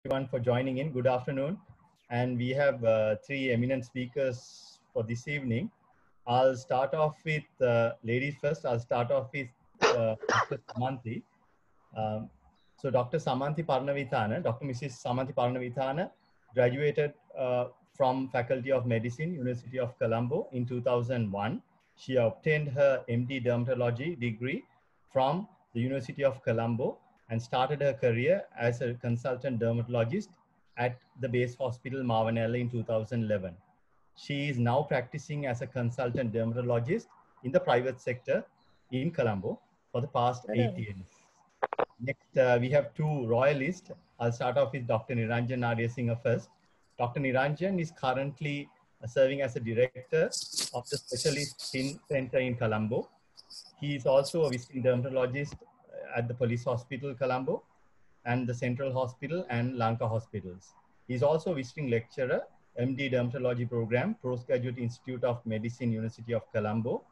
everyone for joining in. Good afternoon. And we have three eminent speakers for this evening. I'll start off with ladies first. I'll start off with Dr. Samanthi. Um, Dr. Samanthi Parnavithana, Dr. Mrs. Samanthi Parnavithana graduated from Faculty of Medicine, University of Colombo in 2001. She obtained her MD Dermatology degree from the University of Colombo and started her career as a consultant dermatologist at the base hospital Mavanella in 2011. She is now practicing as a consultant dermatologist in the private sector in Colombo for the past 8 years. Next, we have two royalists. I'll start off with Dr. Niranjan Naryasinghe first. Dr. Niranjan is currently serving as a director of the Specialist Skin Center in Colombo. He is also a visiting dermatologist at the Police Hospital, Colombo, and the Central Hospital and Lanka Hospitals. He is also a visiting lecturer, MD Dermatology Program, Postgraduate Institute of Medicine, University of Colombo,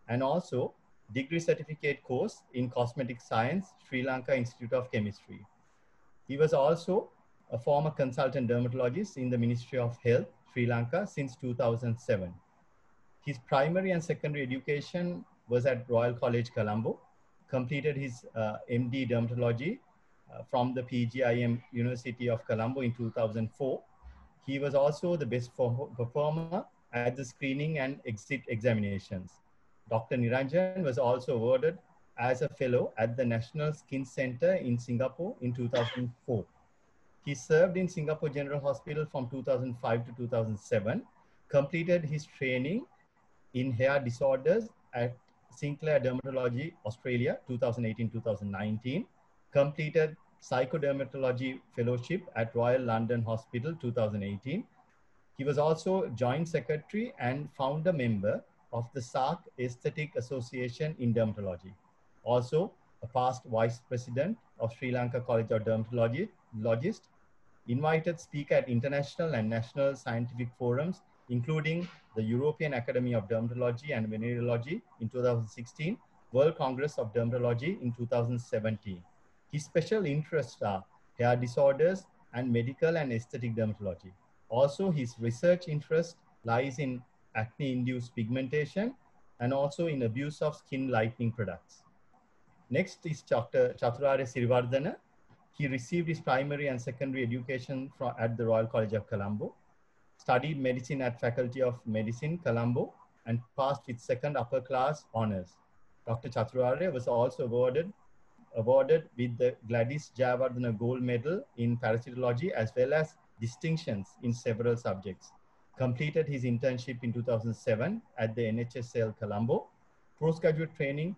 and also degree certificate course in Cosmetic Science, Sri Lanka Institute of Chemistry. He was also a former consultant dermatologist in the Ministry of Health, Sri Lanka since 2007. His primary and secondary education was at Royal College, Colombo, completed his MD Dermatology from the PGIM University of Colombo in 2004. He was also the best performer at the screening and exit examinations. Dr. Niranjan was also awarded as a fellow at the National Skin Center in Singapore in 2004. He served in Singapore General Hospital from 2005 to 2007, completed his training in hair disorders at Sinclair Dermatology, Australia, 2018-2019, completed Psychodermatology Fellowship at Royal London Hospital, 2018. He was also Joint Secretary and founder member of the SARC Aesthetic Association in Dermatology. Also, a past Vice President of Sri Lanka College of Dermatologists, invited speaker at international and national scientific forums, including the European Academy of Dermatology and Venereology in 2016, World Congress of Dermatology in 2017. His special interests are hair disorders and medical and aesthetic dermatology. Also, his research interest lies in acne-induced pigmentation and also in abuse of skin lightening products. Next is Dr. Chaturarya Sirivardhana. He received his primary and secondary education at the Royal College of Colombo, studied medicine at Faculty of Medicine, Colombo, and passed with second upper class honors. Dr. Chaturarya was also awarded with the Gladys Jayawardena Gold Medal in Parasitology as well as distinctions in several subjects. Completed his internship in 2007 at the NHSL Colombo. Postgraduate training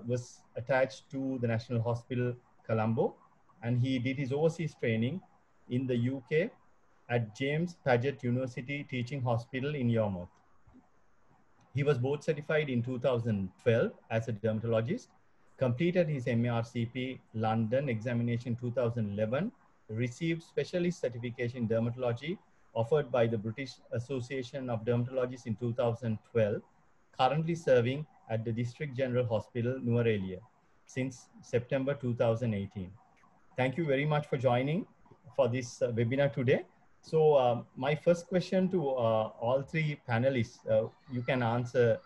was attached to the National Hospital Colombo, and he did his overseas training in the UK at James Paget University Teaching Hospital in Yarmouth. He was board certified in 2012 as a dermatologist, completed his MARCP London examination in 2011, received specialist certification in dermatology offered by the British Association of Dermatologists in 2012, currently serving at the District General Hospital, Nuwara since September 2018. Thank you very much for joining for this webinar today. So my first question to all three panelists, you can answer,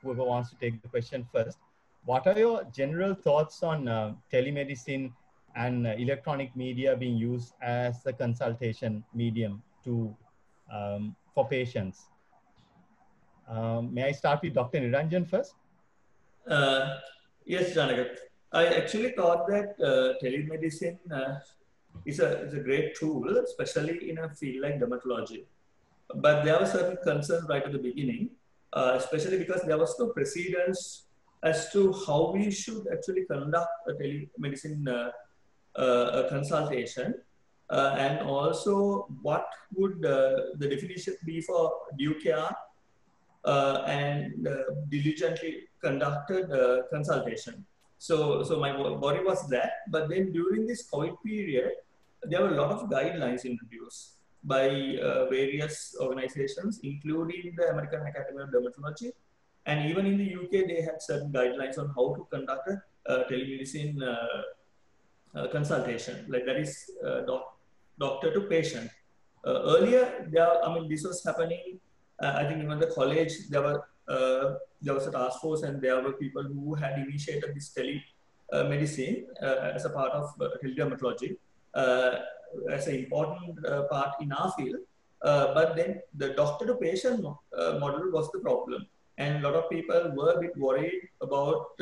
whoever wants to take the question first. What are your general thoughts on telemedicine and electronic media being used as a consultation medium for patients? May I start with Dr. Niranjan first? Yes, Janagat. I actually thought that telemedicine is a great tool, especially in a field like dermatology. But there were certain concerns right at the beginning, especially because there was no precedence as to how we should actually conduct a telemedicine consultation, and also what would the definition be for due care and diligently conducted consultation. So my worry was that, but then during this COVID period, there were a lot of guidelines introduced by various organizations, including the American Academy of Dermatology. And even in the UK, they had certain guidelines on how to conduct a telemedicine consultation. Like that is doctor to patient. Earlier, this was happening. I think even the college, there was a task force, and there were people who had initiated this telemedicine as a part of teledermatology, as an important part in our field. But then the doctor-to-patient model was the problem, and a lot of people were a bit worried about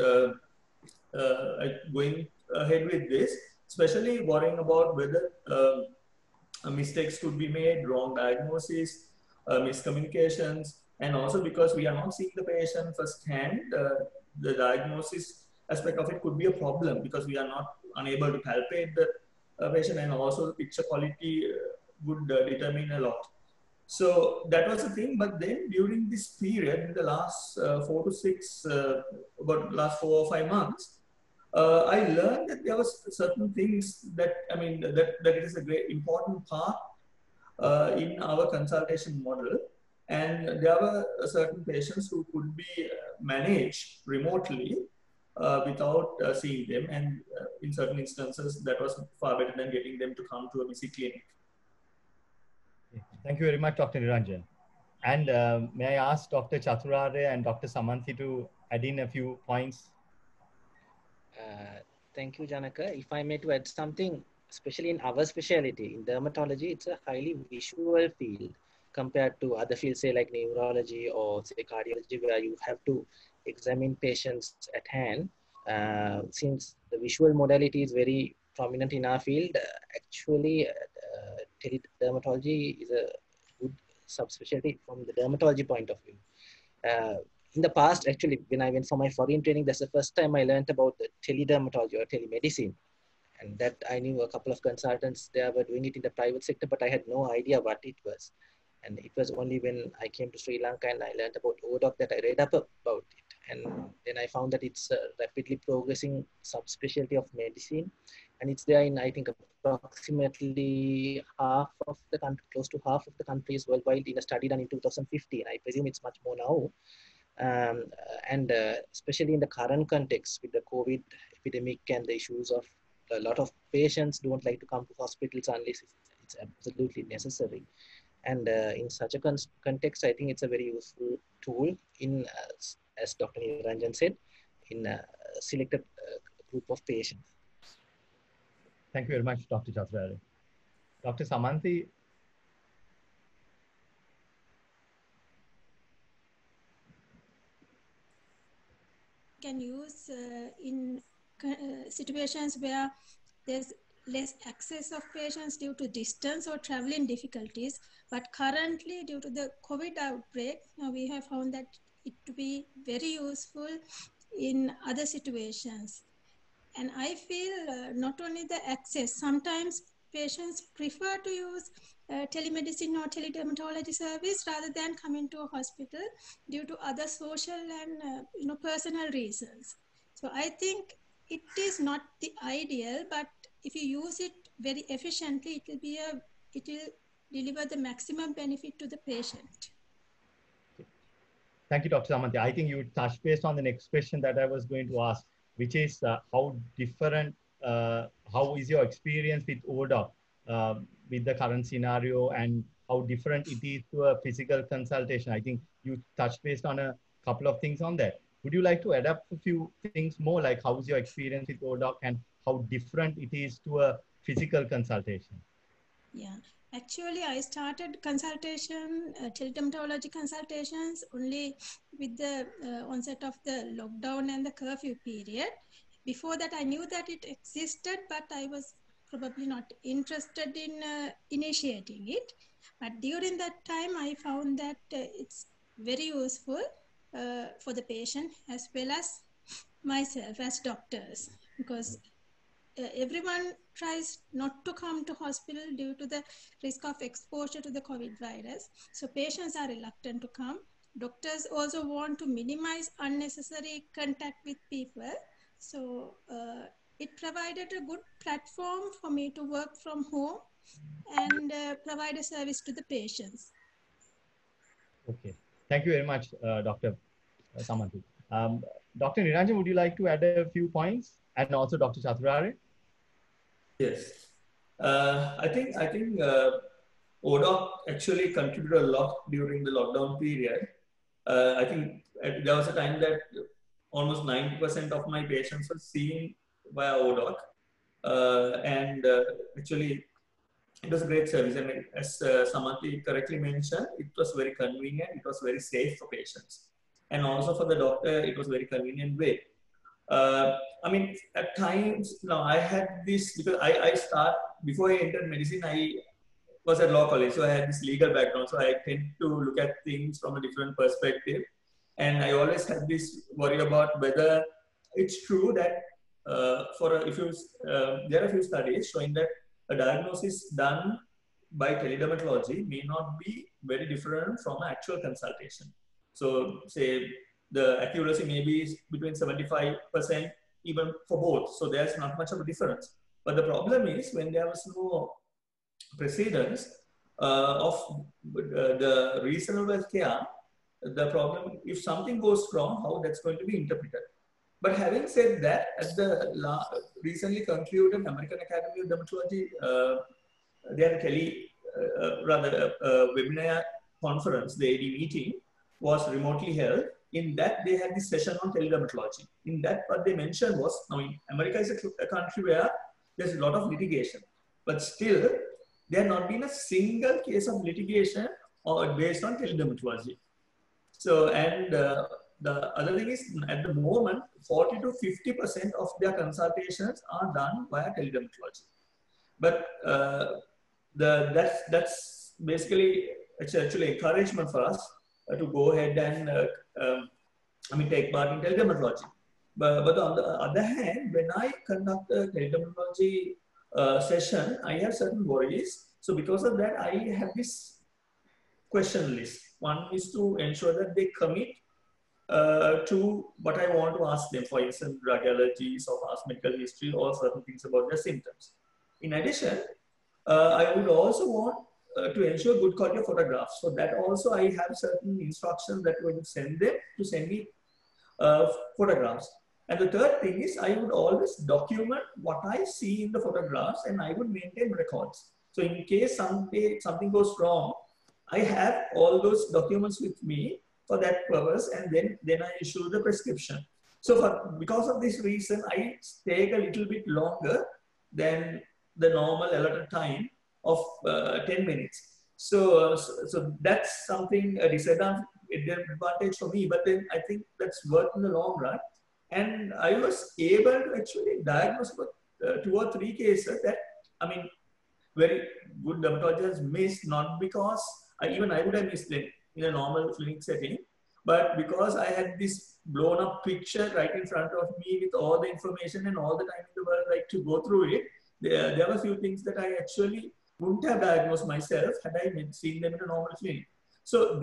going ahead with this, especially worrying about whether mistakes could be made, wrong diagnosis, miscommunications, and also because we are not seeing the patient firsthand, the diagnosis aspect of it could be a problem because we are not unable to palpate the patient, and also the picture quality would determine a lot. So that was the thing. But then during this period, in the last 4 or 5 months, I learned that there was certain things that that it is a great important part in our consultation model, and there were certain patients who could be managed remotely without seeing them, and in certain instances that was far better than getting them to come to a busy clinic. Thank you very much, Dr. Niranjan. And may I ask Dr. Chaturare and Dr. Samanthi to add in a few points? Thank you, Janaka. If I may to add something, especially in our specialty, in dermatology, it's a highly visual field compared to other fields, say like neurology or say cardiology, where you have to examine patients at hand. Since the visual modality is very prominent in our field, actually teledermatology is a good subspecialty from the dermatology point of view. In the past, actually, when I went for my foreign training, that's the first time I learned about the teledermatology or telemedicine. And that I knew a couple of consultants, they were doing it in the private sector, but I had no idea what it was. And it was only when I came to Sri Lanka and I learned about ODOC that I read up about it. And then I found that it's a rapidly progressing subspecialty of medicine. And it's there in, I think, approximately half of the country, close to half of the countries worldwide in a study done in 2015. I presume it's much more now. Especially in the current context with the COVID epidemic and the issues of a lot of patients don't like to come to hospitals unless it's absolutely necessary. And in such a context, I think it's a very useful tool in, as Dr. Niranjan said, in a selected group of patients. Thank you very much, Dr. Chaturare. Dr. Samanthi. Can use in situations where there's less access of patients due to distance or traveling difficulties. But currently, due to the COVID outbreak, we have found that it to be very useful in other situations. And I feel not only the access, sometimes patients prefer to use telemedicine or teledermatology service rather than coming to a hospital due to other social and personal reasons. So I think it is not the ideal, but if you use it very efficiently, it will deliver the maximum benefit to the patient. Thank you, Dr. Samanthi. I think you touched base on the next question that I was going to ask, which is how is your experience with ODOC with the current scenario, and how different it is to a physical consultation? I think you touched base on a couple of things on that. Would you like to adapt a few things more, like how's your experience with ODOC and how different it is to a physical consultation? Yeah, actually I started consultation, teledermatology consultations only with the onset of the lockdown and the curfew period. Before that I knew that it existed, but I was probably not interested in initiating it. But during that time I found that it's very useful for the patient as well as myself as doctors, because everyone tries not to come to hospital due to the risk of exposure to the COVID virus. So patients are reluctant to come. Doctors also want to minimize unnecessary contact with people. So it provided a good platform for me to work from home and provide a service to the patients. Okay, thank you very much, Dr. Samanthi. Dr. Niranjan, would you like to add a few points? And also Dr. Chaturare? Yes. I think ODOC actually contributed a lot during the lockdown period. I think there was a time that almost 90% of my patients were seen via ODOC. Actually, it was a great service. And as Samanthi correctly mentioned, it was very convenient. It was very safe for patients. And also for the doctor, it was very convenient way. I mean, at times, now I had this, because before I entered medicine, I was at law college. So I had this legal background. So I tend to look at things from a different perspective. And I always had this worry about whether it's true that there are a few studies showing that a diagnosis done by teledermatology may not be very different from an actual consultation. So say the accuracy may be between 75% even for both. So there's not much of a difference. But the problem is when there was no precedence of the reasonable care, the problem, if something goes wrong, how that's going to be interpreted. But having said that, at the recently concluded American Academy of Dermatology, their webinar conference, the AD meeting, was remotely held. In that, they had this session on teledermatology. In that, what they mentioned was, I mean, America is a country where there's a lot of litigation, but still, there has not been a single case of litigation based on teledermatology. So, and the other thing is, at the moment, 40 to 50% of their consultations are done via teledermatology. But that's basically, it's actually encouragement for us to go ahead and take part in teledermatology. But on the other hand, when I conduct a teledermatology session, I have certain worries. So because of that, I have this question list. One is to ensure that they commit to what I want to ask them, for instance, drug allergies or past medical history or certain things about their symptoms. In addition, I would also want to ensure good quality of photographs. So that also I have certain instructions that would send them to send me photographs. And the third thing is I would always document what I see in the photographs and I would maintain records. So in case someday something goes wrong, I have all those documents with me for that purpose, and then I issue the prescription. So because of this reason, I take a little bit longer than the normal allotted time of 10 minutes. So that's something, a disadvantage for me, but then I think that's worth in the long run. And I was able to actually diagnose about 2 or 3 cases that, I mean, very good dermatologists missed, not because I would have missed them in a normal clinic setting, but because I had this blown up picture right in front of me with all the information and all the time in the world, like to go through it. There were a few things that I actually wouldn't have diagnosed myself had I seen them in a normal clinic. So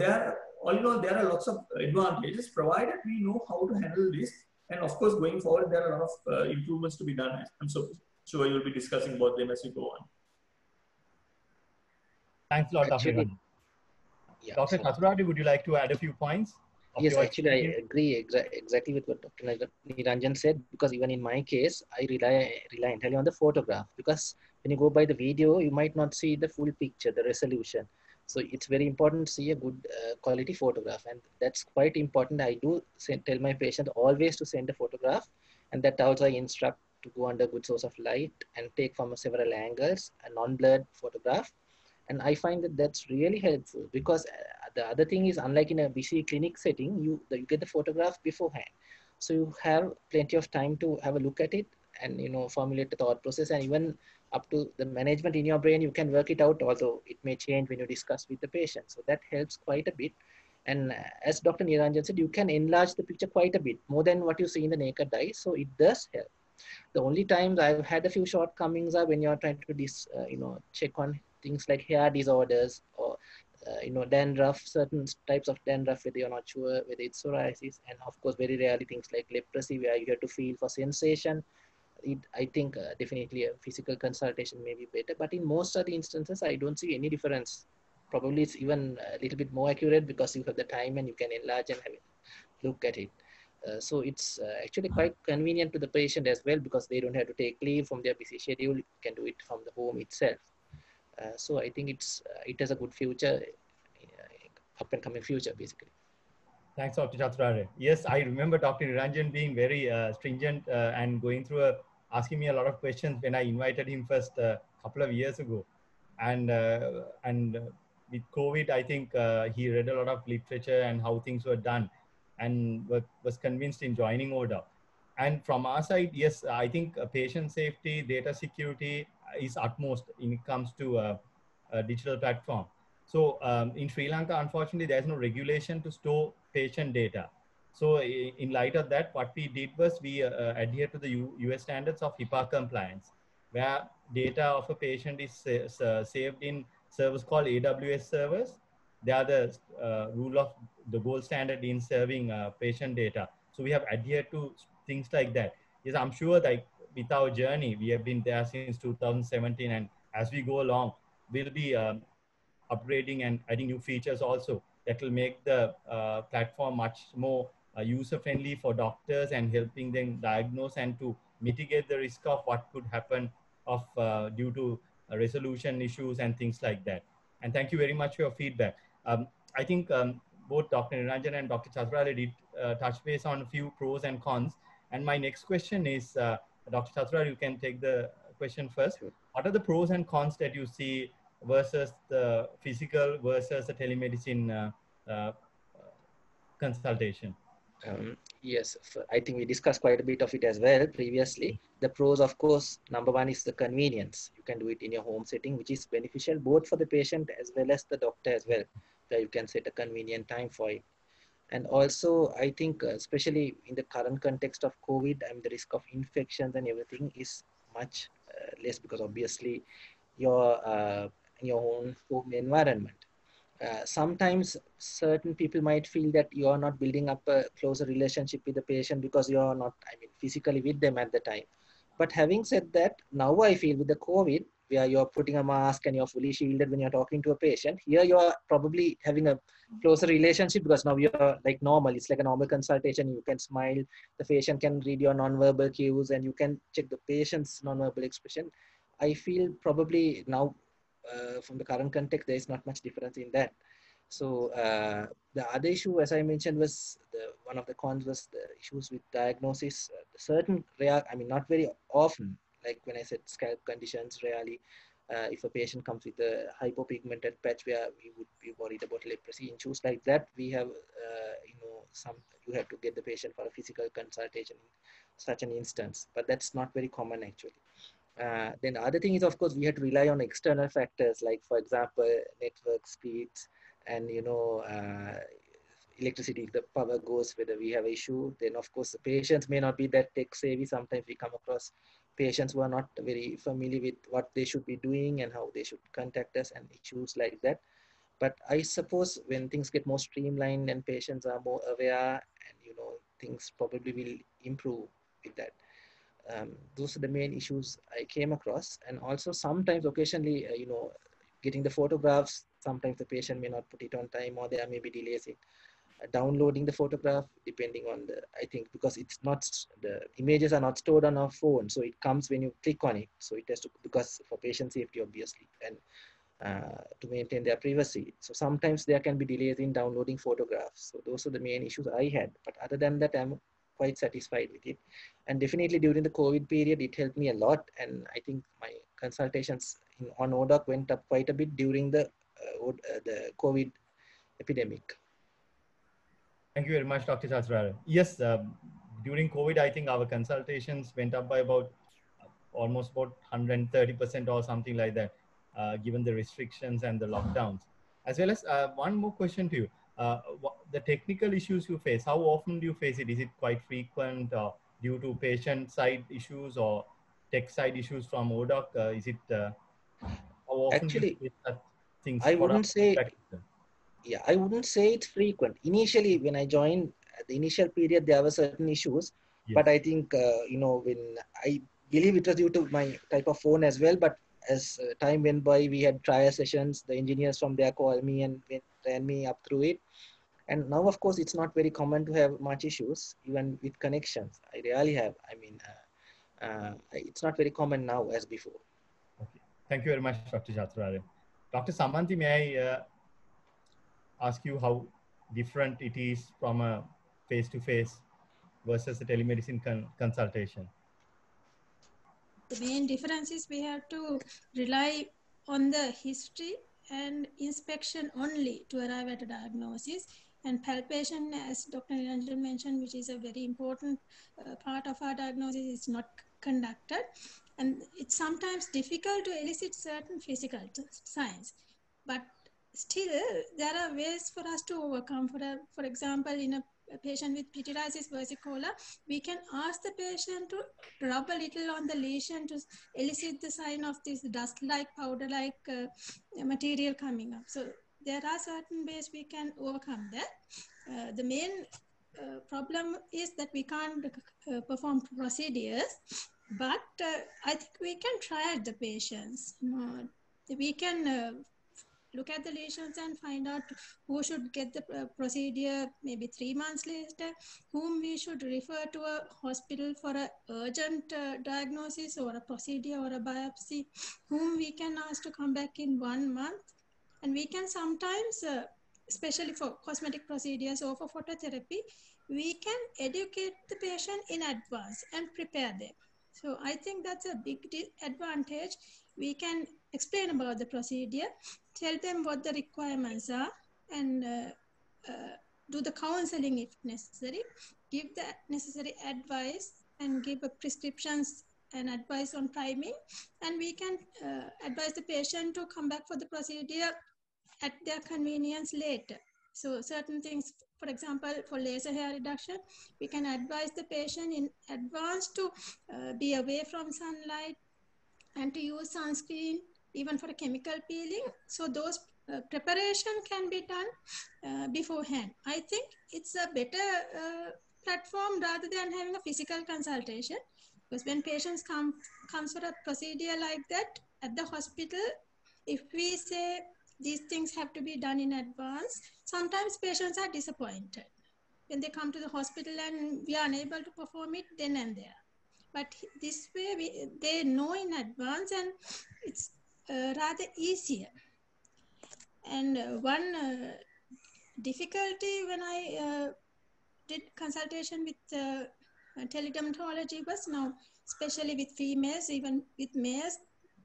all in all, there are lots of advantages provided we know how to handle this. And of course, going forward, there are a lot of improvements to be done. I'm so sure you'll be discussing about them as we go on. Thanks a lot, Dr. Niranjan. Yeah, Dr. Kasturadi, would you like to add a few points? Yes, actually, I agree exactly with what Dr. Niranjan said, because even in my case, I rely entirely on the photograph, because when you go by the video, you might not see the full picture, the resolution. So it's very important to see a good quality photograph, and that's quite important. I do tell my patient always to send a photograph, and that also I instruct to go under good source of light and take from several angles a non-blurred photograph. And I find that that's really helpful, because the other thing is, unlike in a busy clinic setting, you get the photograph beforehand. So you have plenty of time to have a look at it and, formulate the thought process, and even up to the management in your brain, you can work it out, although it may change when you discuss with the patient. So that helps quite a bit. And as Dr. Niranjan said, you can enlarge the picture quite a bit, more than what you see in the naked eye. So it does help. The only times I've had a few shortcomings are when you're trying to check on things like hair disorders or dandruff, certain types of dandruff, whether you're not sure whether it's psoriasis, and of course very rarely things like leprosy, where you have to feel for sensation. I think definitely a physical consultation may be better, but in most of the instances I don't see any difference. Probably it's even a little bit more accurate because you have the time and you can enlarge and have a look at it. So it's actually quite convenient to the patient as well, because they don't have to take leave from their busy schedule. You can do it from the home itself. So I think it has a good future, up and coming future, basically. Thanks, Dr. Chaturare. Yes, I remember Dr. Niranjan being very stringent and going through asking me a lot of questions when I invited him first a couple of years ago. And with COVID, I think he read a lot of literature and how things were done, and was convinced in joining ODA. And from our side, yes, I think patient safety, data security is utmost when it comes to a digital platform. So in Sri Lanka, unfortunately, there's no regulation to store patient data. So in light of that, what we did was we adhere to the US standards of HIPAA compliance, where data of a patient is saved in servers called AWS servers. They are the rule of the gold standard in serving patient data. So we have adhered to things like that. Yes, I'm sure that with our journey, we have been there since 2017, and as we go along, we'll be upgrading and adding new features also that will make the platform much more user-friendly for doctors and helping them diagnose and to mitigate the risk of what could happen of due to resolution issues and things like that. And thank you very much for your feedback. I think both Dr. Niranjan and Dr. Chaturale did touch base on a few pros and cons. And my next question is, Dr. Chaturale, you can take the question first. What are the pros and cons that you see versus the physical versus the telemedicine consultation? Yes, I think we discussed quite a bit of it as well previously. The pros, of course, number one is the convenience. You can do it in your home setting, which is beneficial both for the patient as well as the doctor as well, where you can set a convenient time for it. And also, I think, especially in the current context of COVID, the risk of infections and everything is much less, because obviously you're in your own home environment. Sometimes certain people might feel that you are not building up a closer relationship with the patient because you are not, physically with them at the time. But having said that, now I feel with the COVID, where you're putting a mask and you're fully shielded when you're talking to a patient, here you're probably having a closer relationship because now you're like normal. It's like a normal consultation. You can smile, the patient can read your nonverbal cues, and you can check the patient's nonverbal expression. I feel probably now, from the current context, there is not much difference in that. So the other issue, as I mentioned, was one of the cons was the issues with diagnosis. Certain rare, not very often, like when I said scalp conditions, rarely, if a patient comes with a hypopigmented patch where we would be worried about leprosy, issues like that, we have, you have to get the patient for a physical consultation in such an instance, but that's not very common actually. Then the other thing is, of course, we had to rely on external factors, like, for example, network speeds and, electricity. If the power goes, whether we have an issue, then of course the patients may not be that tech savvy. Sometimes we come across patients who are not very familiar with what they should be doing and how they should contact us, and issues like that. But I suppose when things get more streamlined and patients are more aware, and things probably will improve with that. Those are the main issues I came across. And also sometimes occasionally, getting the photographs, sometimes the patient may not put it on time, or there may be delays in downloading the photograph, depending on I think because it's not, the images are not stored on our phone. So it comes when you click on it. So it has to, because for patient safety, obviously, and to maintain their privacy. So sometimes there can be delays in downloading photographs. So those are the main issues I had. But other than that, I'm quite satisfied with it. And definitely during the COVID period, it helped me a lot. And I think my consultations on ODOC went up quite a bit during the COVID epidemic. Thank you very much, Dr. Chaturale. Yes, during COVID, I think our consultations went up by about almost about 130% or something like that, given the restrictions and the lockdowns. As well as one more question to you. The technical issues you face, how often do you face it? Is it quite frequent due to patient side issues or tech side issues from ODOC? Is it, how often Actually, do you face such things? I wouldn't say, practical? Yeah, I wouldn't say it's frequent. Initially, when I joined, the initial period, there were certain issues, Yes. but I think, when I believe it was due to my type of phone as well, but as time went by, we had trial sessions, the engineers from there called me and ran me up through it. And now, of course, it's not very common to have much issues, even with connections. I rarely have. I mean, it's not very common now as before. Okay. Thank you very much, Dr. Chaturare. Dr. Samanthi, may I ask you how different it is from a face-to-face versus a telemedicine consultation? The main difference is we have to rely on the history and inspection only to arrive at a diagnosis. And palpation, as Dr. Niranjan mentioned, which is a very important part of our diagnosis, is not conducted. And it's sometimes difficult to elicit certain physical signs. But still, there are ways for us to overcome. For example, in a patient with pityriasis versicolor, we can ask the patient to rub a little on the lesion to elicit the sign of this dust-like, powder-like material coming up. So there are certain ways we can overcome that. The main problem is that we can't perform procedures, but I think we can try at the patients. We can look at the lesions and find out who should get the procedure maybe 3 months later, whom we should refer to a hospital for an urgent diagnosis or a procedure or a biopsy, whom we can ask to come back in 1 month. And we can sometimes, especially for cosmetic procedures or for phototherapy, we can educate the patient in advance and prepare them. So I think that's a big advantage. We can explain about the procedure, tell them what the requirements are, and do the counseling if necessary, give the necessary advice and give prescriptions and advice on timing. And we can advise the patient to come back for the procedure at their convenience later. So certain things, for example, for laser hair reduction, we can advise the patient in advance to be away from sunlight and to use sunscreen, even for a chemical peeling. So those preparation can be done beforehand. I think it's a better platform rather than having a physical consultation, because when patients comes for a procedure like that at the hospital, if we say these things have to be done in advance, sometimes patients are disappointed when they come to the hospital and we are unable to perform it then and there. But this way, they know in advance, and it's rather easier. And one difficulty when I did consultation with teledermatology was now, especially with females, even with males,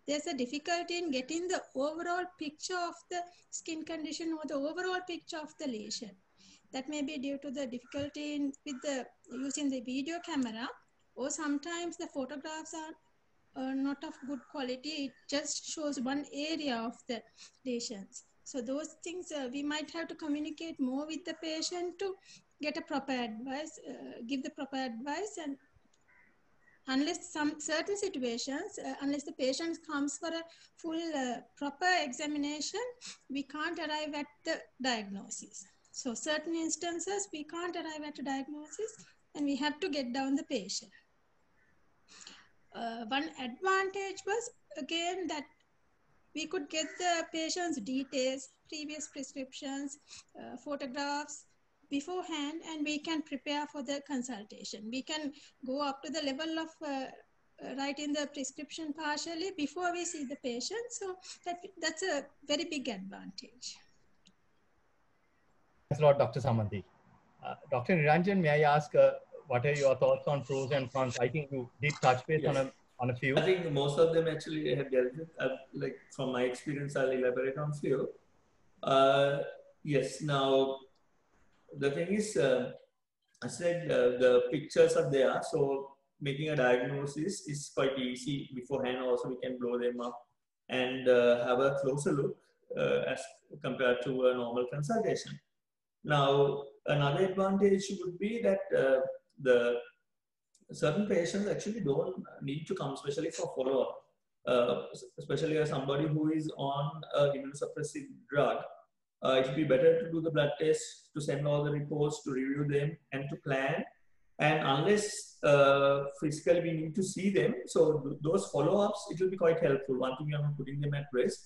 there's a difficulty in getting the overall picture of the skin condition or the overall picture of the lesion. That may be due to the difficulty with using the video camera, or sometimes the photographs are not of good quality. It just shows one area of the lesions. So those things we might have to communicate more with the patient to get a proper advice, give the proper advice. And unless some certain situations, unless the patient comes for a full proper examination, we can't arrive at the diagnosis. So certain instances, we can't arrive at a diagnosis and we have to get down the patient. One advantage was, again, that we could get the patient's details, previous prescriptions, photographs beforehand, and we can prepare for the consultation. We can go up to the level of writing the prescription partially before we see the patient. So that's a very big advantage. Thanks a lot, Dr. Samanthi. Dr. Niranjan, may I ask what are your thoughts on pros and cons? I think you did touch base on a few. I think most of them actually have dealt with. Like from my experience, I'll elaborate on few. Yes. Now, the thing is, I said the pictures are there, so making a diagnosis is quite easy beforehand. Also, we can blow them up and have a closer look as compared to a normal consultation. Now, another advantage would be that the certain patients actually don't need to come, especially for follow-up, especially as somebody who is on immunosuppressive drug. It would be better to do the blood test, to send all the reports, to review them, and to plan. And unless physically we need to see them, so those follow-ups, it will be quite helpful. One thing, you're not putting them at risk.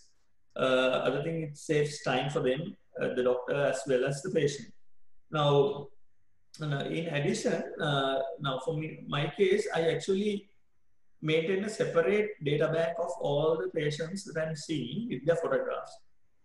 Other thing, it saves time for them, the doctor as well as the patient. Now, in addition, now for me, my case, I actually maintain a separate data bank of all the patients that I'm seeing with their photographs.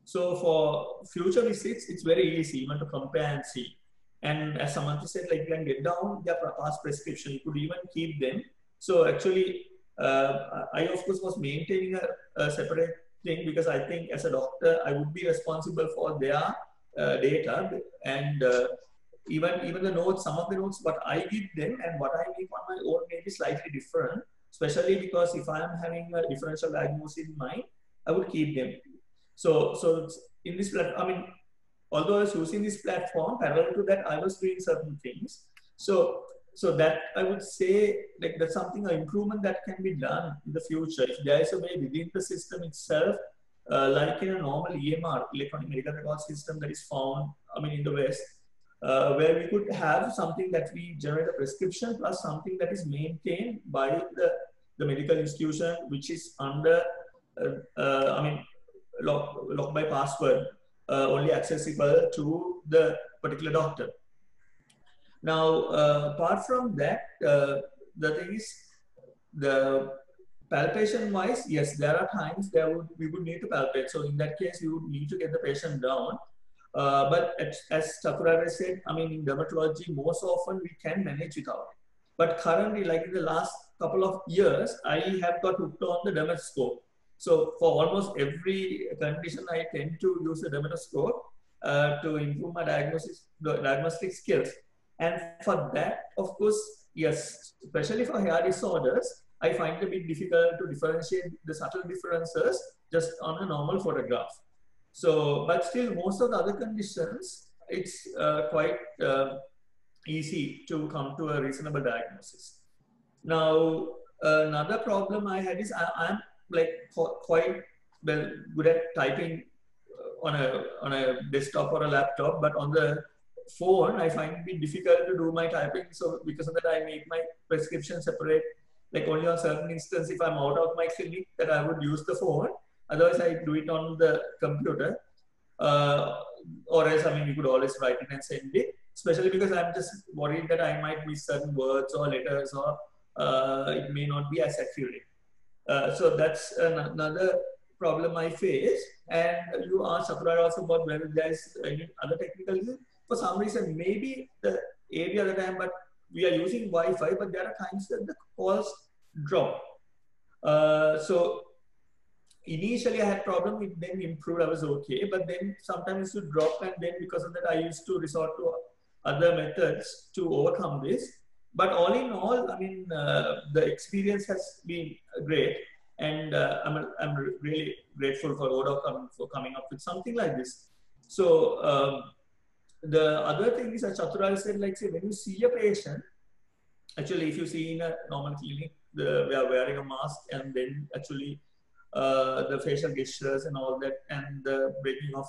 So for future visits, it's very easy even to compare and see. And as Samantha said, like you can get down their past prescription, you could even keep them. So actually, I of course was maintaining a separate thing because I think as a doctor, I would be responsible for their data and even the notes, some of the notes, what I give them and what I give on my own may be slightly different, especially because if I am having a differential diagnosis in mind, I would keep them. So in this platform, I mean, although I was using this platform, parallel to that, I was doing certain things. So that I would say like that's something, an improvement that can be done in the future. If there is a way within the system itself, like in a normal EMR, electronic medical record system that is found, I mean, in the West, where we could have something that we generate a prescription plus something that is maintained by the medical institution, which is under, I mean, locked by password, only accessible to the particular doctor. Now, apart from that, the thing is, the palpation wise, yes, there are times we would need to palpate. So in that case, we would need to get the patient down. But as Chaturanga said, I mean, in dermatology, most often we can manage without it. But currently, like in the last couple of years, I have got hooked on the dermatoscope. So for almost every condition, I tend to use the dermatoscope to improve my diagnostic skills. And for that, of course, yes, especially for hair disorders, I find it a bit difficult to differentiate the subtle differences just on a normal photograph. So, but still, most of the other conditions, it's quite easy to come to a reasonable diagnosis. Now, another problem I had is I'm like quite well good at typing on a desktop or a laptop, but on the phone, I find it difficult to do my typing. So because of that, I make my prescription separate. Like only on certain instances, if I'm out of my clinic, that I would use the phone. Otherwise, I do it on the computer. Or else, I mean, you could always write it and send it. Especially because I'm just worried that I might miss certain words or letters, or it may not be as accurate. So that's another problem I face. And you asked Chaturanga also about whether there's any other technical reason. For some reason, maybe the area that I am, but we are using Wi-Fi, but there are times that the calls drop. So initially I had problem, it then improved, I was okay, but then sometimes it would drop, and then because of that I used to resort to other methods to overcome this. But all in all, I mean, the experience has been great, and I'm really grateful for Odoc for coming up with something like this. So the other thing is, as Chaturanga said, like say when you see a patient, actually if you see in a normal clinic, we are wearing a mask, and then actually the facial gestures and all that, and the breaking of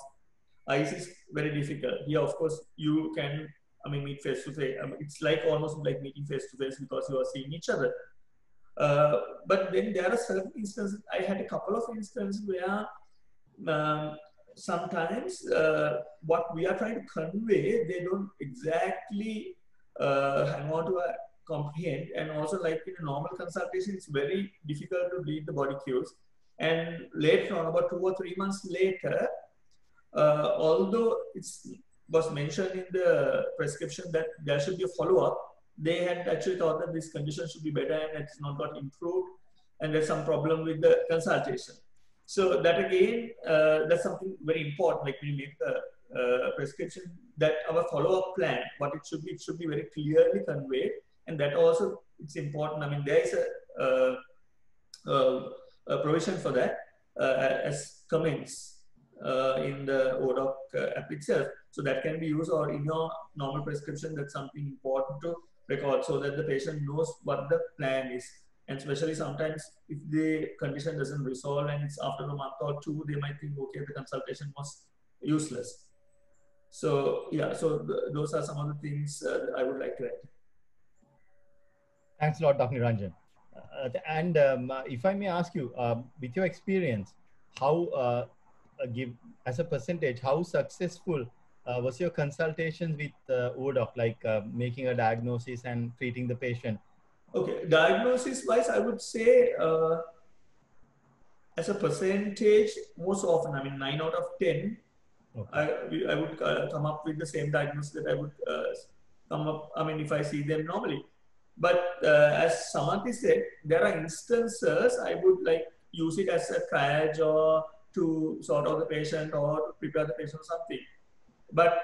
ice is very difficult. Here, of course, you can, I mean, meet face to face. I mean, it's like almost like meeting face to face because you are seeing each other. But then there are certain instances, I had a couple of instances where sometimes what we are trying to convey, they don't exactly hang on to comprehend. And also, like in a normal consultation, it's very difficult to read the body cues. And later on, about 2 or 3 months later, although it was mentioned in the prescription that there should be a follow-up, they had actually thought that this condition should be better and it's not got improved, and there's some problem with the consultation. So that again, that's something very important. Like we make a prescription, that our follow-up plan, what it should be very clearly conveyed, and that also it's important. I mean, there is a provision for that as comments in the ODOC app itself. So that can be used, or in your normal prescription, that's something important to record so that the patient knows what the plan is. And especially sometimes if the condition doesn't resolve and it's after a month or 2, they might think, okay, the consultation was useless. So yeah, so those are some of the things I would like to add. Thanks a lot, Dr. Niranjan. And if I may ask you, with your experience, how, as a percentage, how successful was your consultations with ODOC, like making a diagnosis and treating the patient? Okay, diagnosis wise, I would say as a percentage, most often, I mean, 9 out of 10, okay. I would come up with the same diagnosis that I would come up, I mean, if I see them normally. But as Samanthi said, there are instances I would like use it as a triage or to sort out the patient or prepare the patient or something. But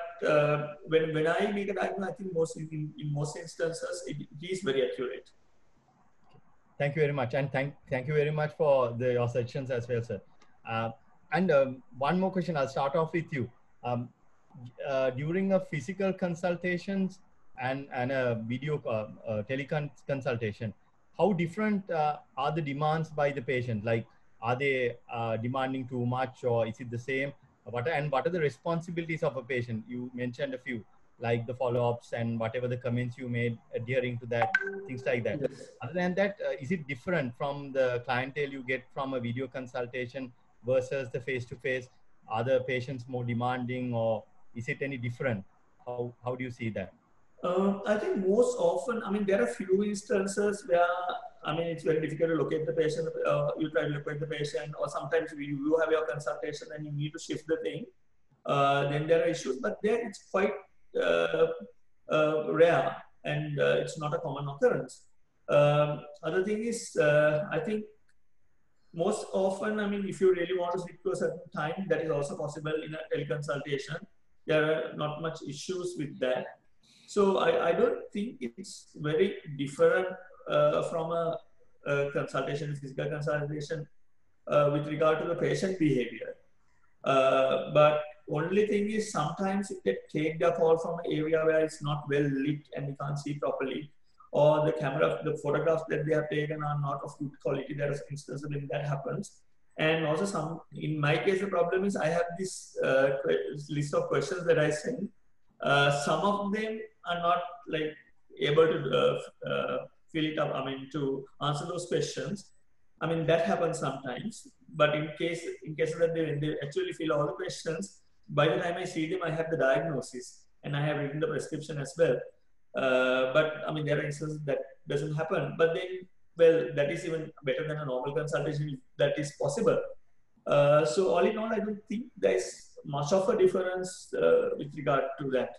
when I make a diagnosis, I think in most instances, it is very accurate. Thank you very much, and thank you very much for your suggestions as well, sir. And one more question. I'll start off with you. During a physical consultations and a video teleconsultation, how different are the demands by the patient? Like, are they demanding too much, or is it the same? What are the responsibilities of a patient? You mentioned a few, like the follow-ups and whatever the comments you made adhering to that, things like that. Yes. Other than that, is it different from the clientele you get from a video consultation versus the face-to-face? Are the patients more demanding, or is it any different? How do you see that? I think most often, I mean, there are few instances where, I mean, it's very difficult to locate the patient. You try to locate the patient, or sometimes you have your consultation and you need to shift the thing. Then there are issues, but there it's quite rare, and it's not a common occurrence. Other thing is, I think most often, I mean, if you really want to stick to a certain time, that is also possible in a teleconsultation. There are not much issues with that. So I don't think it's very different from a consultation, physical consultation, with regard to the patient behavior. But only thing is, sometimes if they take the call from an area where it's not well lit and you can't see properly, or the photographs that they have taken are not of good quality. There are instances when that happens. And also in my case, the problem is I have this list of questions that I send. Some of them are not like able to fill it up, I mean, to answer those questions. I mean, that happens sometimes, but in case that they actually fill all the questions, by the time I see them, I have the diagnosis and I have written the prescription as well. But I mean, there are instances that doesn't happen, but then, well, that is even better than a normal consultation if that is possible. So all in all, I don't think there is much of a difference with regard to that,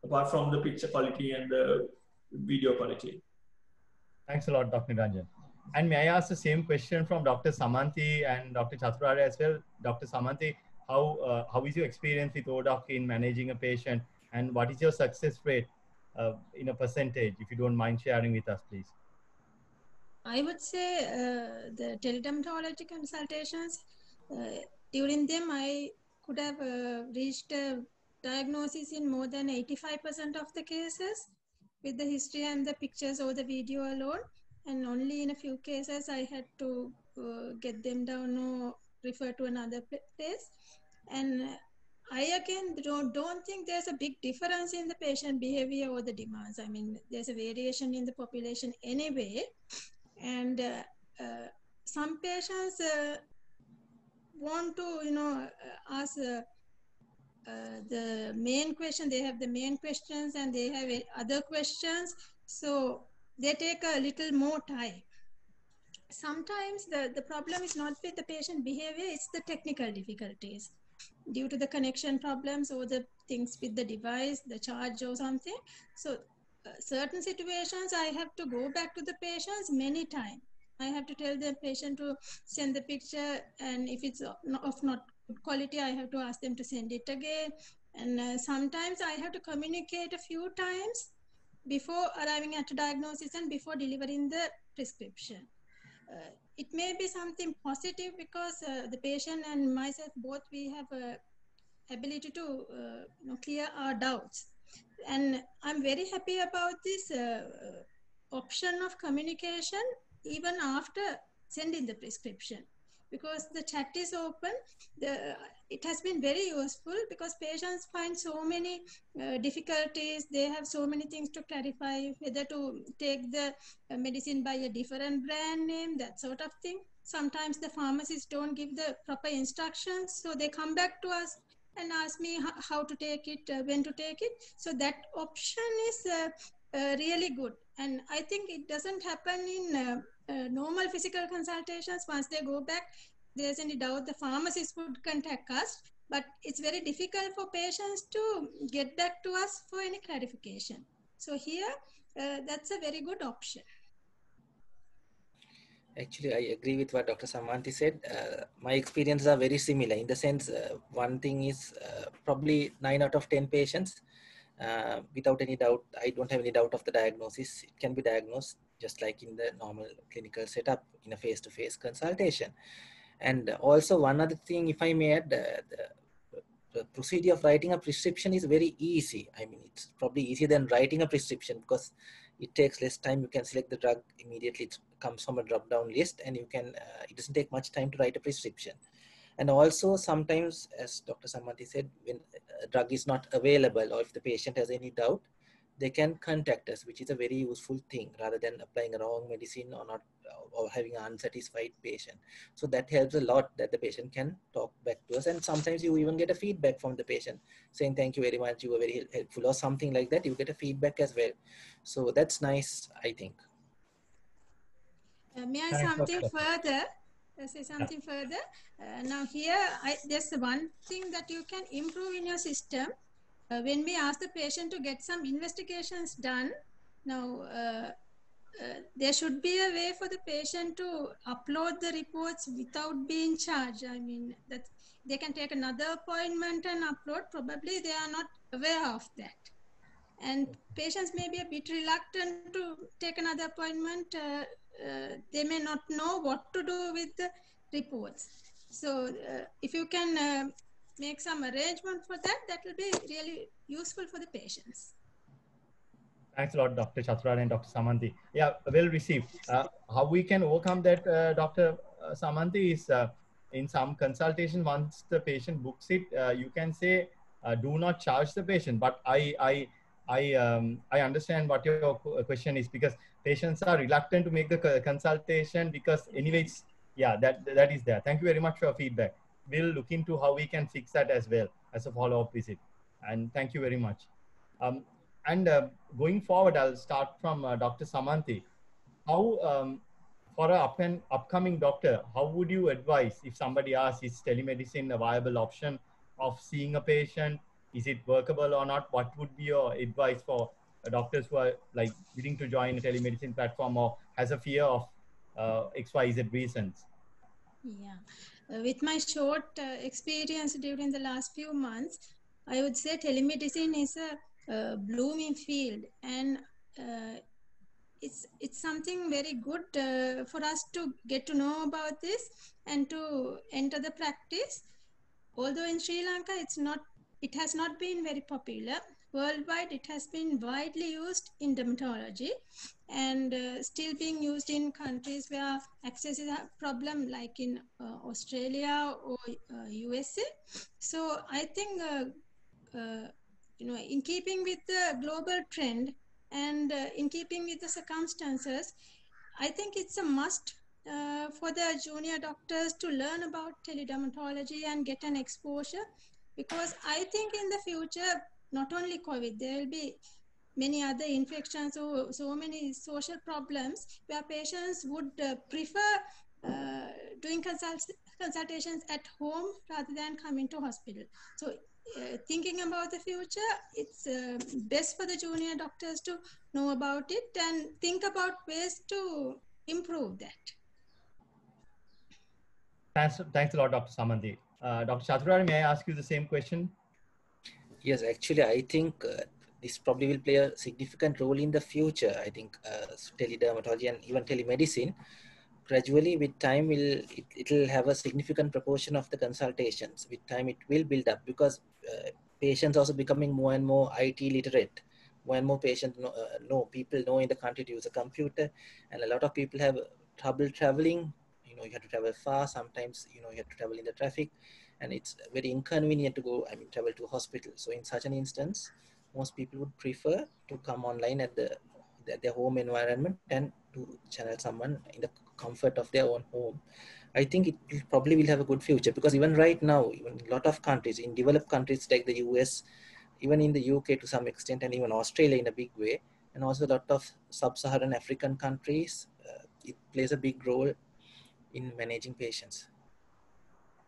apart from the picture quality and the video quality. Thanks a lot, Dr. Niranjan. And may I ask the same question from Dr. Samanthi and Dr. Chaturarya as well? Dr. Samanthi, how is your experience with ODOC in managing a patient, and what is your success rate in a percentage, if you don't mind sharing with us, please? I would say the teledermatology consultations, during them I could have reached a diagnosis in more than 85% of the cases with the history and the pictures or the video alone. And only in a few cases I had to get them down or refer to another place. And I again don't think there's a big difference in the patient behavior or the demands. I mean, there's a variation in the population anyway. And some patients want to, ask the main question. They have the main questions and they have other questions. So they take a little more time. Sometimes the problem is not with the patient behavior, it's the technical difficulties due to the connection problems or the things with the device, the charge or something. So certain situations I have to go back to the patients many times. I have to tell the patient to send the picture, and if it's of not good quality, I have to ask them to send it again. And sometimes I have to communicate a few times before arriving at a diagnosis and before delivering the prescription. It may be something positive because the patient and myself both, we have ability to clear our doubts. And I'm very happy about this option of communication even after sending the prescription, because the chat is open. It has been very useful because patients find so many difficulties. They have so many things to clarify, whether to take the medicine by a different brand name, that sort of thing. Sometimes the pharmacists don't give the proper instructions, so they come back to us and ask me how to take it, when to take it. So that option is really good. And I think it doesn't happen in normal physical consultations. Once they go back, there's any doubt, the pharmacist would contact us, but it's very difficult for patients to get back to us for any clarification. So here, that's a very good option. Actually, I agree with what Dr. Samanthi said. My experiences are very similar in the sense, one thing is probably 9 out of 10 patients, without any doubt, I don't have any doubt of the diagnosis. It can be diagnosed just like in the normal clinical setup in a face-to-face consultation. And also one other thing, if I may add, the procedure of writing a prescription is very easy. I mean, it's probably easier than writing a prescription because it takes less time. You can select the drug immediately. It comes from a drop-down list, and you can, it doesn't take much time to write a prescription. And also sometimes, as Dr. Samanthi said, when a drug is not available or if the patient has any doubt, they can contact us, which is a very useful thing rather than applying a wrong medicine or not, or having an unsatisfied patient. So that helps a lot that the patient can talk back to us. And sometimes you even get a feedback from the patient saying, thank you very much, you were very helpful, or something like that. You get a feedback as well. So that's nice, I think. May I say something further? Now here, there's one thing that you can improve in your system. When we ask the patient to get some investigations done, now there should be a way for the patient to upload the reports without being charged. I mean, that they can take another appointment and upload. Probably they are not aware of that. And patients may be a bit reluctant to take another appointment. They may not know what to do with the reports. So if you can make some arrangement for that, that will be really useful for the patients. Thanks a lot, Dr. Chaturari and Dr. Samanthi. Yeah, well received. How we can overcome that, Dr. Samanthi, is in some consultation, once the patient books it, you can say, do not charge the patient. But I understand what your question is, because patients are reluctant to make the consultation because anyway, that is there. Thank you very much for your feedback. We'll look into how we can fix that as well as a follow-up visit. And thank you very much. And going forward, I'll start from Dr. Samanthi. How, for an upcoming doctor, how would you advise if somebody asks, is telemedicine a viable option of seeing a patient? Is it workable or not? What would be your advice for doctors who are like willing to join a telemedicine platform or has a fear of XYZ reasons? Yeah, with my short experience during the last few months, I would say telemedicine is a blooming field, and it's something very good for us to get to know about this and to enter the practice. Although in Sri Lanka it has not been very popular. Worldwide, it has been widely used in dermatology and still being used in countries where access is a problem, like in Australia or USA. So I think, in keeping with the global trend and in keeping with the circumstances, I think it's a must for the junior doctors to learn about teledermatology and get an exposure, because I think in the future, not only COVID, there will be many other infections or so many social problems where patients would prefer doing consultations at home rather than coming to hospital. So thinking about the future, it's best for the junior doctors to know about it and think about ways to improve that. Thanks a lot, Dr. Samanthi. Dr. Chaturari, may I ask you the same question? Yes, actually, I think this probably will play a significant role in the future. I think teledermatology and even telemedicine, gradually with time, it will have a significant proportion of the consultations. With time, it will build up because patients also becoming more and more IT literate. More and more patients people know in the country to use a computer, and a lot of people have trouble traveling. You have to travel far. Sometimes, you have to travel in the traffic, and it's very inconvenient to go, travel to a hospital. So in such an instance, most people would prefer to come online at their home environment and to channel someone in the comfort of their own home, I think it probably will have a good future, because even right now, even a lot of countries, in developed countries like the US, even in the UK to some extent, and even Australia in a big way, and also a lot of sub-Saharan African countries, it plays a big role in managing patients.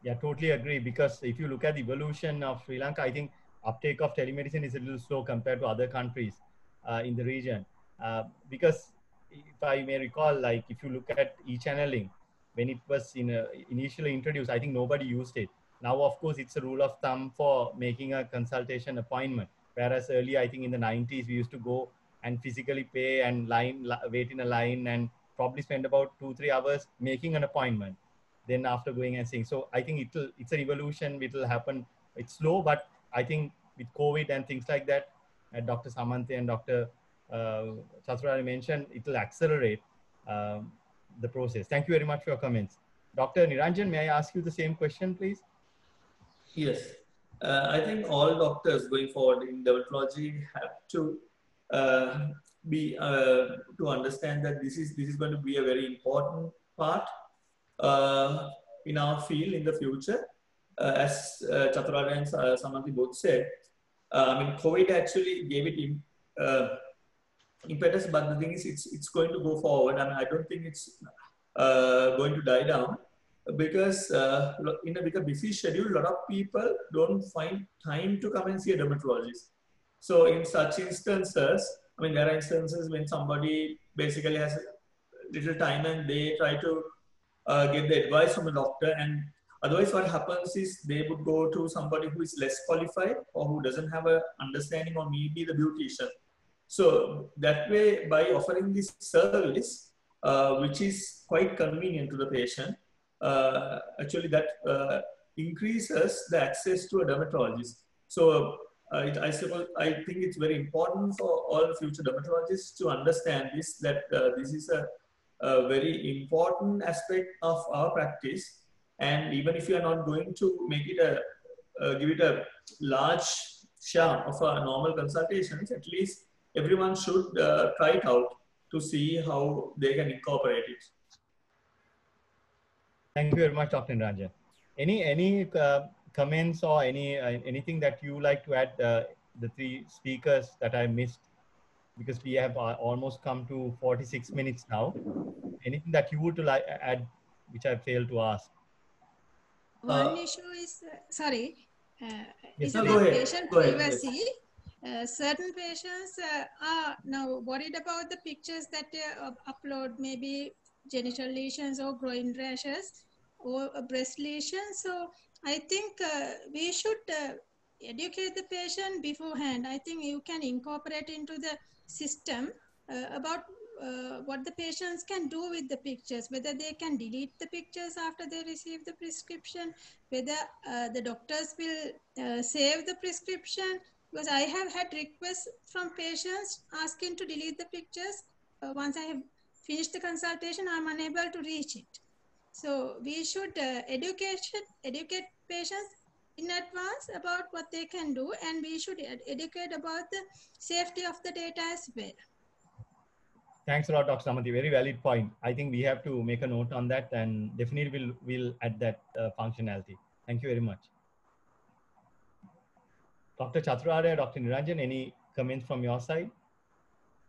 Yeah, totally agree. Because if you look at the evolution of Sri Lanka, I think uptake of telemedicine is a little slow compared to other countries in the region. Because if I may recall, like if you look at e-channeling, when it was initially introduced, I think nobody used it. Now, of course, it's a rule of thumb for making a consultation appointment. Whereas earlier, I think in the 90s, we used to go and physically pay and wait in a line and probably spend about 2-3 hours making an appointment, then after going and seeing. So I think it's an evolution. It will happen. It's slow, but I think with COVID and things like that, Dr. Samanthi and Dr. Chaturari mentioned, it will accelerate the process. Thank you very much for your comments. Dr. Niranjan, may I ask you the same question, please? Yes. I think all doctors going forward in dermatology have to to understand that this is going to be a very important part in our field in the future. As Chaturari and Samanthi both said, I mean, COVID actually gave it impetus, but the thing is, it's going to go forward. I mean, I don't think it's going to die down, because in a busy schedule, a lot of people don't find time to come and see a dermatologist. So in such instances, I mean, there are instances when somebody basically has little time and they try to get the advice from a doctor, and otherwise what happens is they would go to somebody who is less qualified or who doesn't have an understanding, or maybe the beautician. So that way, by offering this service, which is quite convenient to the patient, actually that increases the access to a dermatologist. So I think it's very important for all future dermatologists to understand this, that this is a very important aspect of our practice. And even if you are not going to make it give it a large share of our normal consultations, at least everyone should try it out to see how they can incorporate it. Thank you very much, Dr. Niranjan. Any comments or anything that you like to add, the three speakers that I missed, because we have almost come to 46 minutes now. Anything that you would like add, which I failed to ask? One issue is, Yes, is about patient privacy. Certain patients are now worried about the pictures that they upload, maybe genital lesions or groin rashes or breast lesions. So I think we should educate the patient beforehand. I think you can incorporate into the system about what the patients can do with the pictures, whether they can delete the pictures after they receive the prescription, whether the doctors will save the prescription, because I have had requests from patients asking to delete the pictures. Once I have finished the consultation, I'm unable to reach it. So we should educate patients in advance about what they can do, and we should educate about the safety of the data as well. Thanks a lot, Dr. Samanthi. Very valid point. I think we have to make a note on that, and definitely we'll add that functionality. Thank you very much. Dr. Chaturari, Dr. Niranjan, any comments from your side?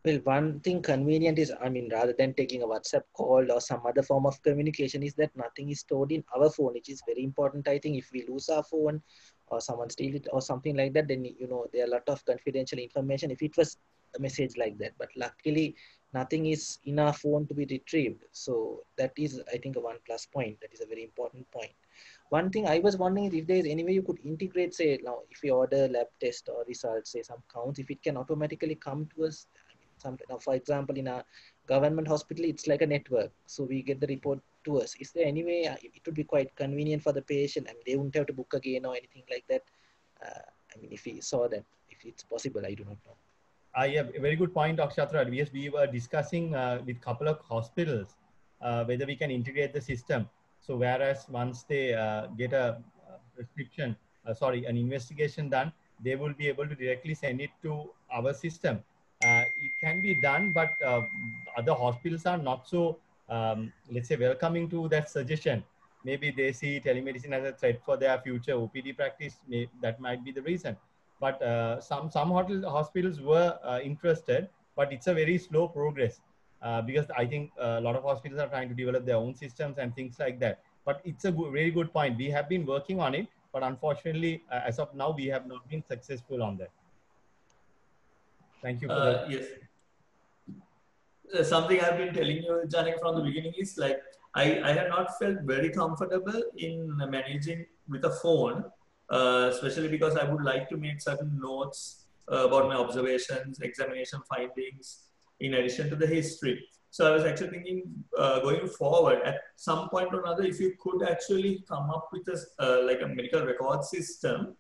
Well, one thing convenient is, I mean, rather than taking a WhatsApp call or some other form of communication, is that nothing is stored in our phone, which is very important. I think if we lose our phone or someone steals it or something like that, then, you know, there are a lot of confidential information if it was a message like that. But luckily, nothing is in our phone to be retrieved. So that is, I think, a one plus point. That is a very important point. One thing I was wondering if there is any way you could integrate, say, now if we order lab test or results, say some counts, if it can automatically come to us. Now, for example, in a government hospital, it's like a network. So we get the report to us. Is there any way it would be quite convenient for the patient? I mean, they wouldn't have to book again or anything like that. I mean, if we saw that, if it's possible, I do not know. Yeah, a very good point, Dr. Chaturari. Yes, we were discussing with a couple of hospitals whether we can integrate the system. So whereas once they get a prescription, an investigation done, they will be able to directly send it to our system. It can be done, but other hospitals are not so let's say, welcoming to that suggestion. Maybe they see telemedicine as a threat for their future OPD practice. That might be the reason. But some hospitals were interested, but it's a very slow progress because I think a lot of hospitals are trying to develop their own systems and things like that. But it's a very good point. We have been working on it, but unfortunately, as of now, we have not been successful on that. Thank you for that. Yes. Something I've been telling you, Janik, from the beginning is like, I have not felt very comfortable in managing with a phone, especially because I would like to make certain notes about my observations, examination findings, in addition to the history. So I was actually thinking, going forward, at some point or another, if you could actually come up with a like a medical record system,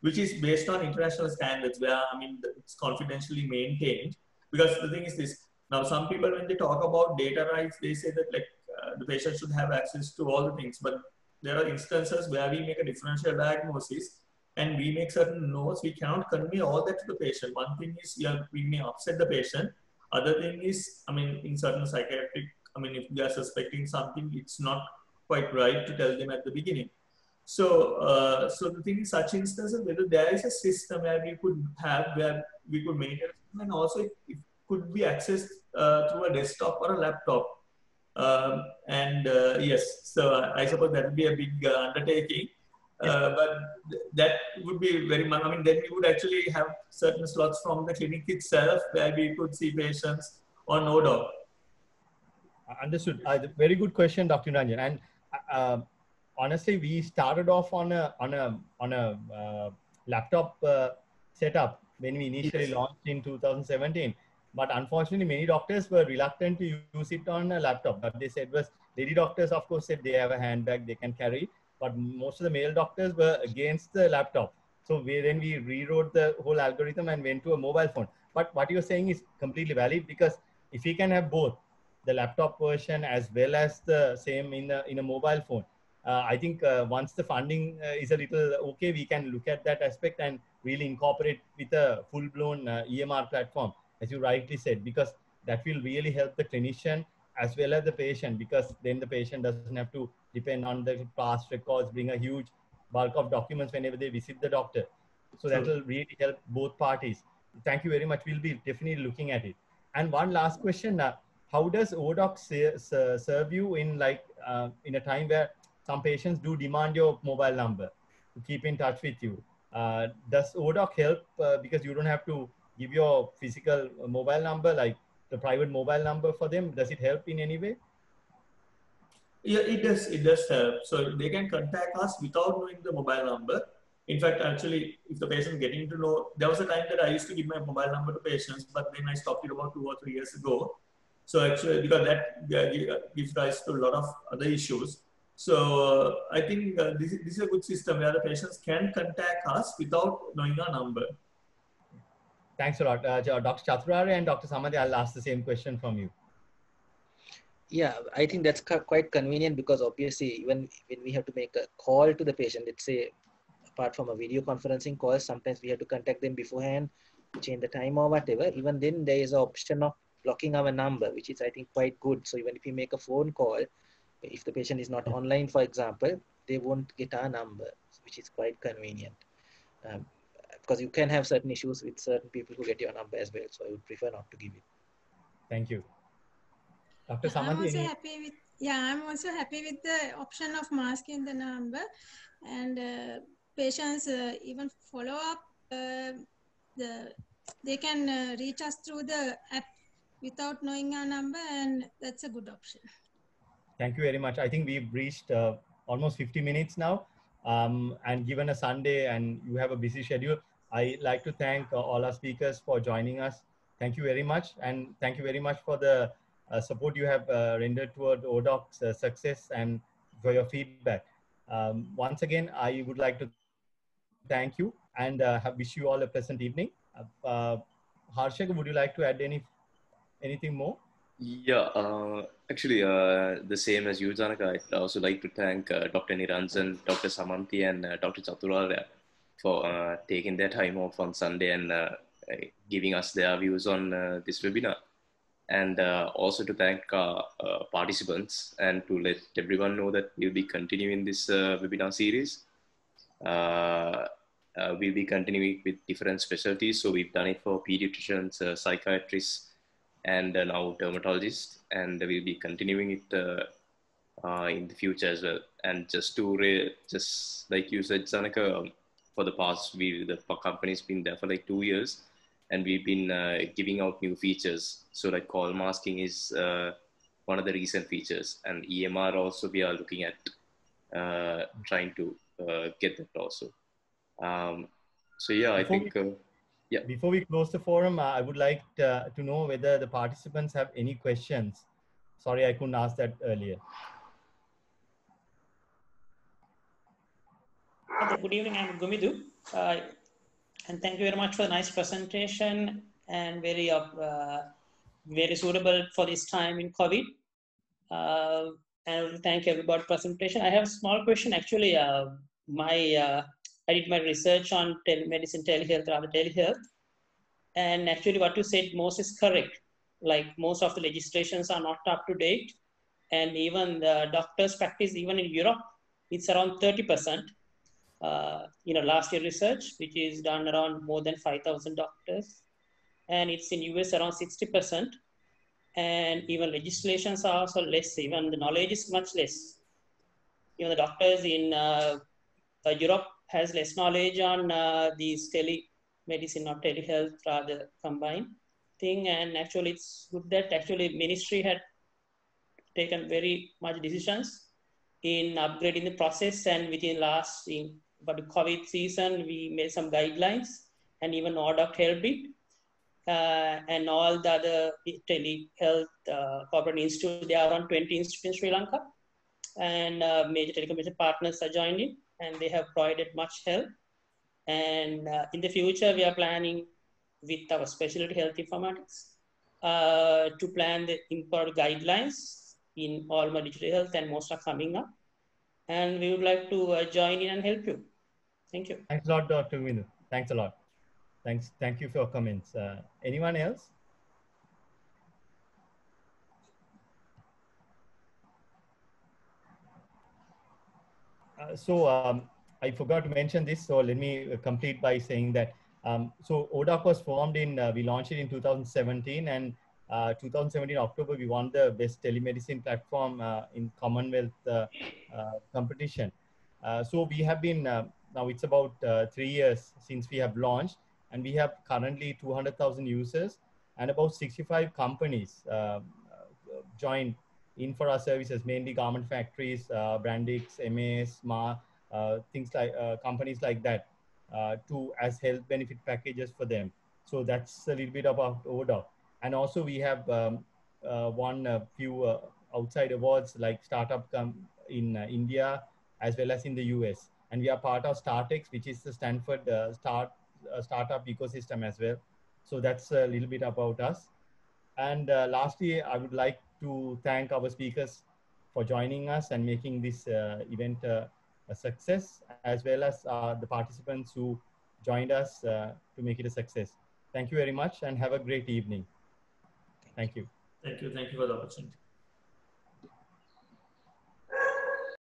which is based on international standards, where I mean it's confidentially maintained. Because the thing is this: now some people, when they talk about data rights, they say that like the patient should have access to all the things. But there are instances where we make a differential diagnosis and we make certain notes. We cannot convey all that to the patient. One thing is, yeah, we may upset the patient. Other thing is, I mean, in certain psychiatric, I mean, if they are suspecting something, it's not quite right to tell them at the beginning. So, so the thing is, such instances, whether there is a system where we could have, where we could maintain, and also it could be accessed through a desktop or a laptop. Yes, so I suppose that would be a big undertaking. But that would be very much, I mean, then we would actually have certain slots from the clinic itself where we could see patients on ODOC. Understood. Very good question, Dr. Ranjan. And honestly, we started off on a laptop setup when we initially launched in 2017. But unfortunately, many doctors were reluctant to use it on a laptop. What they said was, lady doctors, of course, said they have a handbag they can carry, but most of the male doctors were against the laptop. So then we rewrote the whole algorithm and went to a mobile phone. But what you're saying is completely valid, because if we can have both the laptop version as well as the same in a mobile phone, I think once the funding is a little okay, we can look at that aspect and really incorporate with a full-blown EMR platform, as you rightly said, because that will really help the clinician as well as the patient, because then the patient doesn't have to depend on the past records, bring a huge bulk of documents whenever they visit the doctor. So that will really help both parties. Thank you very much. We'll be definitely looking at it. And one last question: how does ODOC serve you in in a time where some patients do demand your mobile number to keep in touch with you? Does ODOC help because you don't have to give your physical mobile number, like the private mobile number for them? Does it help in any way? Yeah, it does. It does help. So they can contact us without knowing the mobile number. In fact, actually, if the patient getting to know, there was a time that I used to give my mobile number to patients, but then I stopped it about 2 or 3 years ago. So actually, because that gives rise to a lot of other issues. So I think this is a good system where the patients can contact us without knowing our number. Thanks a lot. Dr. Chaturare and Dr. Samanthi, I'll ask the same question from you. Yeah, I think that's quite convenient, because obviously even when we have to make a call to the patient, let's say apart from a video conferencing call, sometimes we have to contact them beforehand, change the time or whatever. Even then there is an option of blocking our number, which is I think quite good. So even if we make a phone call, if the patient is not online, for example, they won't get our number, which is quite convenient. Because you can have certain issues with certain people who get your number as well. So I would prefer not to give it. Thank you. Dr. Samanthi, I'm also happy with, I'm also happy with the option of masking the number, and patients even follow up. They can reach us through the app without knowing our number, and that's a good option. Thank you very much. I think we've reached almost 50 minutes now, and given a Sunday and you have a busy schedule, I'd like to thank all our speakers for joining us. Thank you very much, and thank you very much for the support you have rendered toward ODOC's success and for your feedback. Once again, I would like to thank you and wish you all a pleasant evening. Harshak, would you like to add anything more? Yeah, actually, the same as you, Janaka. I'd also like to thank Dr. Niranjan, Dr. Samanthi, and Dr. Chaturare for taking their time off on Sunday and giving us their views on this webinar. and also to thank participants and to let everyone know that we'll be continuing this webinar series. We'll be continuing with different specialties. So we've done it for pediatricians, psychiatrists, and now dermatologists, and we'll be continuing it in the future as well. And just to just like you said, Janaka, for the past, the company's been there for like 2 years, and we've been giving out new features. So like call masking is one of the recent features, and EMR also we are looking at trying to get that also. So yeah, I think yeah. Before we close the forum, I would like to know whether the participants have any questions. Sorry, I couldn't ask that earlier. Good evening, I'm Gumidu. And thank you very much for the nice presentation and very suitable for this time in COVID. And thank everybody for presentation. I have a small question. Actually, I did my research on telemedicine, telehealth, rather telehealth. And actually what you said most is correct. Like most of the legislations are not up to date. And even the doctors practice, even in Europe, it's around 30%. Last year research, which is done around more than 5,000 doctors. And it's in US around 60%. And even legislations are also less, even the knowledge is much less. Even the doctors in Europe has less knowledge on these telemedicine or telehealth, rather combined thing. And actually it's good that actually ministry had taken very much decisions in upgrading the process, and within last, but the COVID season, we made some guidelines, and even ODOC helped it. And all the other telehealth corporate institutes, there are around 20 institutes in Sri Lanka, and major telecommunication partners are joined in, and they have provided much help. And in the future, we are planning with our specialty health informatics to plan the import guidelines in all my digital health, and most are coming up. And we would like to join in and help you. Thank you. Thanks a lot, Dr. Gumidu. Thanks a lot. Thank you for your comments. Anyone else? I forgot to mention this, so let me complete by saying that so ODOC was formed in, we launched it in 2017, and 2017 October, we won the best telemedicine platform in Commonwealth competition. So we have been, now it's about 3 years since we have launched, and we have currently 200,000 users and about 65 companies joined in for our services, mainly garment factories, Brandix, MAS, MA, things like companies like that, as health benefit packages for them. So that's a little bit about ODOC. And also we have won a few outside awards like Startup in India as well as in the US. And we are part of StartX, which is the Stanford startup ecosystem as well. So that's a little bit about us. And lastly, I would like to thank our speakers for joining us and making this event a success, as well as the participants who joined us to make it a success. Thank you very much and have a great evening. Thank you. Thank you. Thank you for the opportunity.